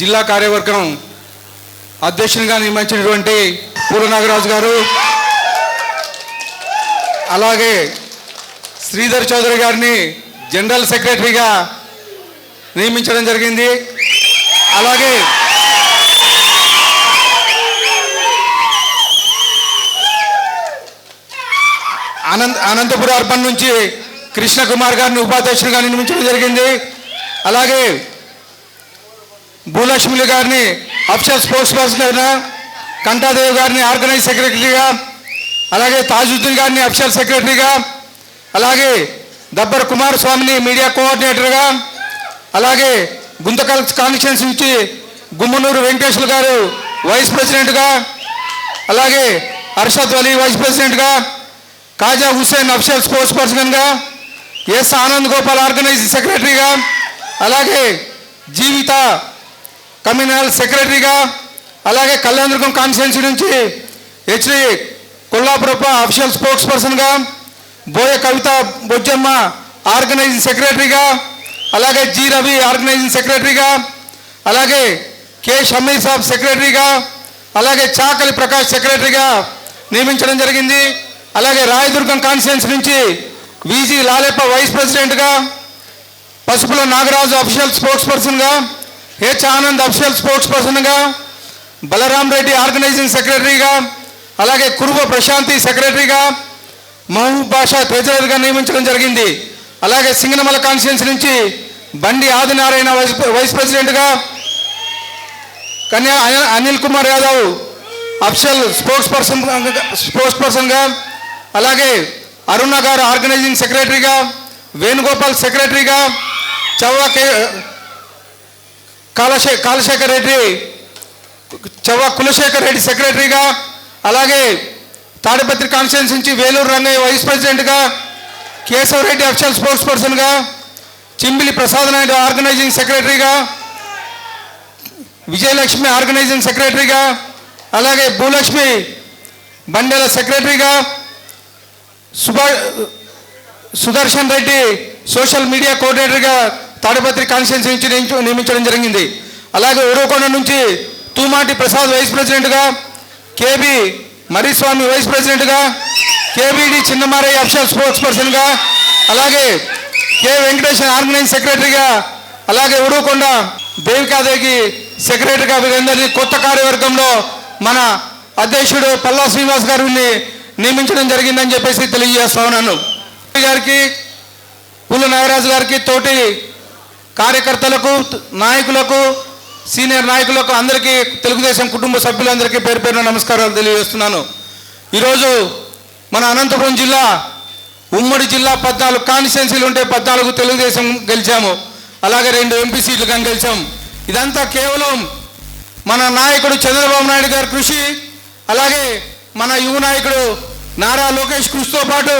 జిల్లా కార్యవర్గం అధ్యక్షునిగా నియమించినటువంటి పూల నాగరాజు గారు, అలాగే శ్రీధర్ చౌదరి గారిని జనరల్ సెక్రటరీగా నియమించడం జరిగింది. అలాగే అనంతపురం అర్బన్ నుంచి కృష్ణకుమార్ గారిని ఉపాధ్యక్షునిగా నియమించడం జరిగింది. అలాగే భూలక్ష్మి గారిని అఫీషియల్ స్పోర్ట్స్ పర్సన్గా, కంఠాదేవి గారిని ఆర్గనైజ్ సెక్రటరీగా, అలాగే తాజుద్దీన్ గారిని అఫీషియల్ సెక్రటరీగా, అలాగే దబ్బర్ కుమారస్వామిని మీడియా కోఆర్డినేటర్గా, అలాగే గుంతకల్ కాన్స్టిట్యున్సీ నుంచి గుమ్మనూరు వెంకటేశ్వర గారు వైస్ ప్రెసిడెంట్గా, అలాగే అర్షద్ అలీ వైస్ ప్రెసిడెంట్గా, కాజా హుస్సేన్ అఫీషియల్ స్పోర్ట్స్ పర్సన్గా, ఎస్ ఆనంద్ గోపాల్ ఆర్గనైజింగ్ సెక్రటరీగా, అలాగే జీవిత కమ్యూనల్ సెక్రటరీగా, అలాగే కళ్యాణదుర్గం కాన్స్టిట్యున్సీ నుంచి హెచ్డి కొల్లాపురప్ప అఫీషియల్ స్పోర్ట్స్ పర్సన్గా, బోయ కవిత బొజ్జమ్మ ఆర్గనైజింగ్ సెక్రటరీగా, అలాగే జి రవి ఆర్గనైజింగ్ సెక్రటరీగా, అలాగే కె షమీర్ సాబ్ సెక్రటరీగా, అలాగే చాకలి ప్రకాష్ సెక్రటరీగా నియమించడం జరిగింది. అలాగే రాయదుర్గం కాన్స్టిట్యున్సీ నుంచి విజి లాలేప్ప వైస్ ప్రెసిడెంట్గా, పసుపుల నాగరాజు అఫీషియల్ స్పోర్ట్స్ పర్సన్గా, హెచ్ ఆనంద్ అఫీషియల్ స్పోర్ట్స్ పర్సన్గా, బలరాం రెడ్డి ఆర్గనైజింగ్ సెక్రటరీగా, అలాగే కురువ ప్రశాంతి సెక్రటరీగా, మహబూబ్ బాషా ట్రెజరర్గా నియమించడం జరిగింది. అలాగే సింగనమల కాన్స్టిట్యున్సీ నుంచి బండి ఆదినారాయణ వైస్ ప్రెసిడెంట్గా, కన్యా అనిల్ కుమార్ యాదవ్ అఫీషియల్ స్పోర్ట్స్ పర్సన్గా, అలాగే అరుణ గారు ఆర్గనైజింగ్ సెక్రటరీగా, వేణుగోపాల్ సెక్రటరీగా, చవ్వ కాలశేఖర్ రెడ్డి చవ్వ కులశేఖర్ రెడ్డి సెక్రటరీగా, అలాగే తాడిపత్రి కాన్స్టిట్యున్సీ నుంచి వేలూరు రంగయ్య వైస్ ప్రెసిడెంట్గా, కేశవ్ రెడ్డి అఫీషియల్ స్పోర్ట్స్ పర్సన్గా, చింబిలి ప్రసాద్ నాయుడు ఆర్గనైజింగ్ సెక్రటరీగా, విజయలక్ష్మి ఆర్గనైజింగ్ సెక్రటరీగా, అలాగే భూలక్ష్మి బండెల సెక్రటరీగా, సుదర్శన్ రెడ్డి సోషల్ మీడియా కోఆర్డినేటర్గా తాడిపత్రి కాన్స్టిట్యున్సీ నుంచి నియమించడం జరిగింది. అలాగే ఉరవకొండ నుంచి తూమాటి ప్రసాద్ వైస్ ప్రెసిడెంట్గా, కేబి మరీస్వామి వైస్ ప్రెసిడెంట్గా, కేబిడి చిన్నమారయ్య అఫీషియల్ స్పోర్ట్స్ పర్సన్గా, అలాగే కె వెంకటేశ్వర ఆర్గనైజింగ్ సెక్రటరీగా, అలాగే ఉరవకొండ దేవికాదేవికి సెక్రటరీగా వీరందరినీ కొత్త కార్యవర్గంలో మన అధ్యక్షుడు పల్లా శ్రీనివాస్ గారిని నియమించడం జరిగిందని చెప్పేసి తెలియజేస్తా ఉన్నాను. గారికి, పూల నాగరాజు గారికి, తోటి కార్యకర్తలకు, నాయకులకు, సీనియర్ నాయకులకు అందరికీ, తెలుగుదేశం కుటుంబ సభ్యులందరికీ పేరు పేరున నమస్కారాలు తెలియజేస్తున్నాను. ఈరోజు మన అనంతపురం జిల్లా ఉమ్మడి జిల్లా 14 కాన్స్టిట్యున్సీలు ఉంటే 14 తెలుగుదేశం గెలిచాము. అలాగే 2 ఎంపీ సీట్లు కానీ గెలిచాం. ఇదంతా కేవలం మన నాయకుడు చంద్రబాబు నాయుడు గారి కృషి, అలాగే మన యువ నాయకుడు నారా లోకేష్ కృషితో పాటు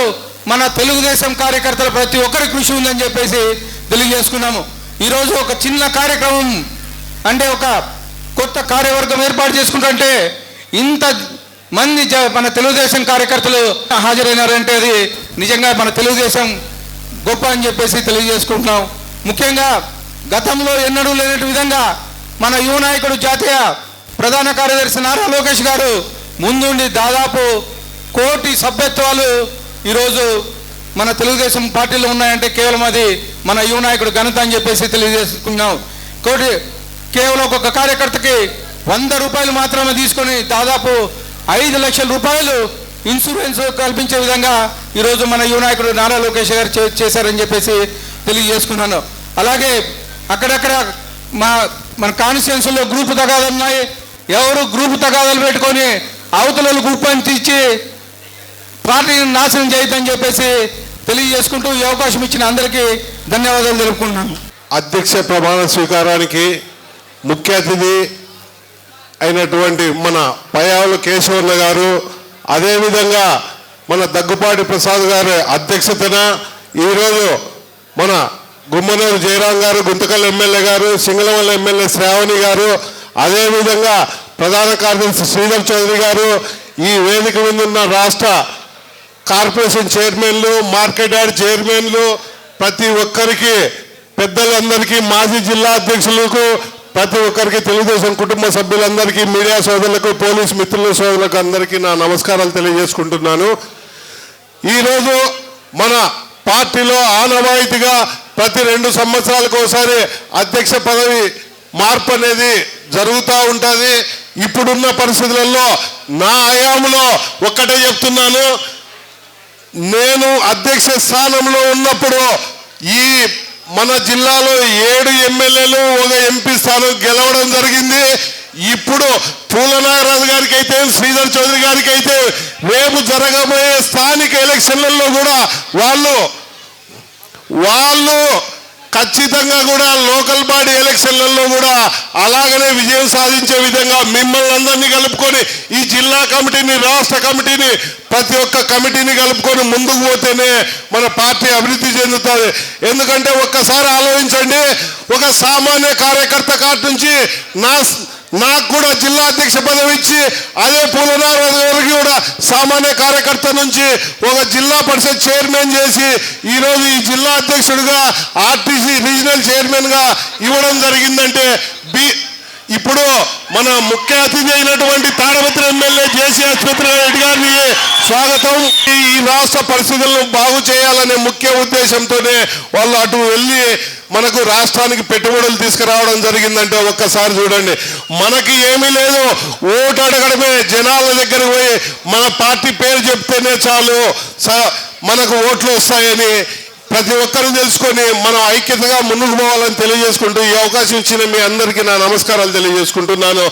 మన తెలుగుదేశం కార్యకర్తల ప్రతి ఒక్కరి కృషి ఉందని చెప్పేసి తెలియజేసుకున్నాము. ఈరోజు ఒక చిన్న కార్యక్రమం అంటే ఒక కొత్త కార్యవర్గం ఏర్పాటు చేసుకుంటుంటే ఇంత మంది మన తెలుగుదేశం కార్యకర్తలు హాజరైనారంటే అది నిజంగా మన తెలుగుదేశం గొప్ప అని చెప్పేసి తెలియజేసుకుంటున్నాం. ముఖ్యంగా గతంలో ఎన్నడూ లేనట్టు విధంగా మన యువ నాయకుడు జాతీయ ప్రధాన కార్యదర్శి నారా లోకేష్ గారు ముందుండి దాదాపు 1 కోటి సభ్యత్వాలు ఈరోజు మన తెలుగుదేశం పార్టీలో ఉన్నాయంటే కేవలం అది మన యువ నాయకుడు ఘనత అని చెప్పేసి తెలియజేసుకున్నాం. కేవలం ఒక కార్యకర్తకి 100 రూపాయలు మాత్రమే తీసుకొని దాదాపు 5 లక్షల రూపాయలు ఇన్సూరెన్స్ కల్పించే విధంగా ఈరోజు మన యువ నాయకుడు నారా లోకేష్ గారు చేశారని చెప్పేసి తెలియజేసుకున్నాను. అలాగే అక్కడక్కడ మన కాన్స్టిట్యున్సీలో గ్రూపు తగాదాలు ఉన్నాయి. ఎవరు గ్రూపు తగాదాలు పెట్టుకొని అవతల గ్రూప్ అని తీర్చి పార్టీని నాశనం చేయొద్దని చెప్పేసి తెలియజేసుకుంటూ ఈ అవకాశం ఇచ్చిన అందరికీ ధన్యవాదాలు తెలుపుకుంటున్నాను. అధ్యక్ష ప్రమాణ స్వీకారానికి ముఖ్య అతిథి అయినటువంటి మన పయ్యావుల కేశవన్న గారు, అదేవిధంగా మన దగ్గుపాటి ప్రసాద్ గారి అధ్యక్షతన ఈరోజు మన గుమ్మనూరు జయరాం గారు, గుంతకల్ ఎమ్మెల్యే గారు, సింగళమల్ల ఎమ్మెల్యే శ్రావణి గారు, అదేవిధంగా ప్రధాన కార్యదర్శి శ్రీధర్ చౌదరి గారు, ఈ వేదిక మీద ఉన్న రాష్ట్ర కార్పొరేషన్ చైర్మన్లు, మార్కెట్ యార్డ్ చైర్మన్లు, ప్రతి ఒక్కరికి, పెద్దలందరికీ, మాజీ జిల్లా అధ్యక్షులకు, ప్రతి ఒక్కరికి, తెలుగుదేశం కుటుంబ సభ్యులందరికీ, మీడియా సోదరులకు, పోలీస్ మిత్రుల సోదరులకు అందరికీ నా నమస్కారాలు తెలియజేసుకుంటున్నాను. ఈరోజు మన పార్టీలో ఆనవాయితీగా ప్రతి 2 సంవత్సరాలకు ఒకసారి అధ్యక్ష పదవి మార్పు అనేది జరుగుతూ ఉంటుంది. ఇప్పుడున్న పరిస్థితులలో నా హయాంలో ఒక్కటే చెప్తున్నాను, నేను అధ్యక్ష స్థానంలో ఉన్నప్పుడు ఈ మన జిల్లాలో 7 ఎమ్మెల్యేలు, 1 ఎంపీ స్థానం గెలవడం జరిగింది. ఇప్పుడు పూలనాగరాజు గారికి అయితే, శ్రీధర్ చౌదరి గారికి అయితే రేపు జరగబోయే స్థానిక ఎలక్షన్లలో కూడా వాళ్ళు ఖచ్చితంగా కూడా లోకల్ బాడీ ఎలక్షన్లలో కూడా అలాగనే విజయం సాధించే విధంగా మిమ్మల్ని అందరినీ కలుపుకొని, ఈ జిల్లా కమిటీని, రాష్ట్ర కమిటీని, ప్రతి ఒక్క కమిటీని కలుపుకొని ముందుకు పోతేనే మన పార్టీ అభివృద్ధి చెందుతుంది. ఎందుకంటే ఒక్కసారి ఆలోచించండి, ఒక సామాన్య కార్యకర్త కాటి నుంచి నాకు కూడా జిల్లా అధ్యక్ష పదవి ఇచ్చి, అదే పూలనారాయణ గారికి కూడా సామాన్య కార్యకర్త నుంచి ఒక జిల్లా పరిషత్ చైర్మన్ చేసి ఈరోజు ఈ జిల్లా అధ్యక్షుడిగా, ఆర్టీసీ రీజనల్ చైర్మన్గా ఇవ్వడం జరిగిందంటే, ఇప్పుడు మన ముఖ్య అతిథి అయినటువంటి తాడపత్రి ఎమ్మెల్యే జేసీ రెడ్డి గారిని స్వాగతం. ఈ రాష్ట్ర పరిస్థితులను బాగు చేయాలనే ముఖ్య ఉద్దేశంతోనే వాళ్ళు అటు వెళ్ళి మనకు రాష్ట్రానికి పెట్టుబడులు తీసుకురావడం జరిగిందంటే ఒక్కసారి చూడండి. మనకి ఏమీ లేదు, ఓటు అడగడమే, జనాల దగ్గర పోయి మన పార్టీ పేరు చెప్తేనే చాలు మనకు ఓట్లు వస్తాయని ప్రతి ఒక్కరూ తెలుసుకొని మనం ఐక్యతగా ముందుకు పోవాలని తెలియజేసుకుంటూ ఈ అవకాశం ఇచ్చిన మీ అందరికీ నా నమస్కారాలు తెలియజేసుకుంటున్నాను.